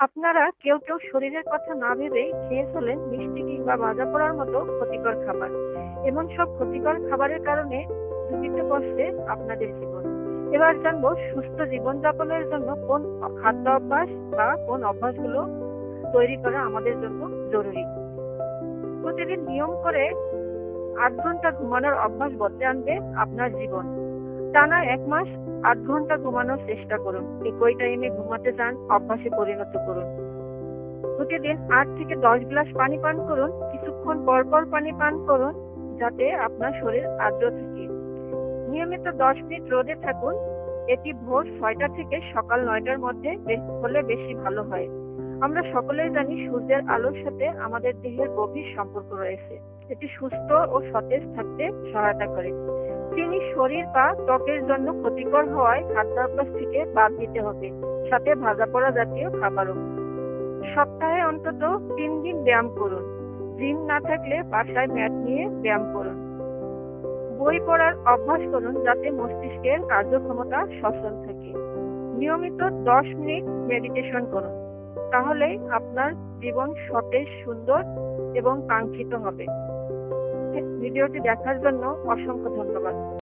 আপনারা কেউ কেউ শরীরের কথা না ভেবেই খেয়ে ফেলেন মিষ্টি কিংবা ভাজা পোড়ার মতো ক্ষতিকর খাবার। এমন সব ক্ষতিকর খাবারের কারণে ঝুঁকিতে পড়ছে আপনাদের জীবন। এবার জানবো সুস্থ জীবনযাপনের জন্য কোন খাদ্য অভ্যাস বা কোন অভ্যাসগুলো তৈরি করা আমাদের জন্য জরুরি। প্রতিদিন নিয়ম করে ৮ ঘন্টা ঘুমানোর অভ্যাস বদলে আনবে আপনার জীবন। টানা ১ মাস ৮ ঘন্টা ঘুমানোর চেষ্টা করুন। একই টাইমে ঘুমাতে যান, অভ্যাসে পরিণত করুন। প্রতিদিন ৮ থেকে ১০ গ্লাস পানি পান করুন। কিছুক্ষণ পর পর পানি পান করুন, যাতে আপনার শরীর আর্দ্র থাকে। নিয়মিত ১০ মিনিট রোদে থাকুন। এটি ভোর ৬টা থেকে সকাল ৯টার মধ্যে হলে বেশি ভালো হয়। আমরা সকলেই জানি সূর্যের আলোর সাথে আমাদের দেহের গভীর সম্পর্ক রয়েছে। এটি সুস্থ ও সতেজ থাকতে সহায়তা করে। চিনি শরীর বা ত্বকের জন্য ক্ষতিকর হওয়ায় খাদ্যাভ্যাস থেকে বাদ দিতে হবে, সাথে ভাজা পোড়া জাতীয় খাবারও। সপ্তাহে অন্তত ৩ দিন ব্যায়াম করুন। জিম না থাকলে বাসায় ম্যাট নিয়ে ব্যায়াম করুন। বই পড়ার অভ্যাস করুন, যাতে মস্তিষ্কের কার্যক্ষমতা সচল থাকে। নিয়মিত ১০ মিনিট মেডিটেশন করুন, তাহলেই আপনার জীবন সতেজ, সুন্দর এবং কাঙ্ক্ষিত হবে। ভিডিওটি দেখার জন্য অসংখ্য ধন্যবাদ।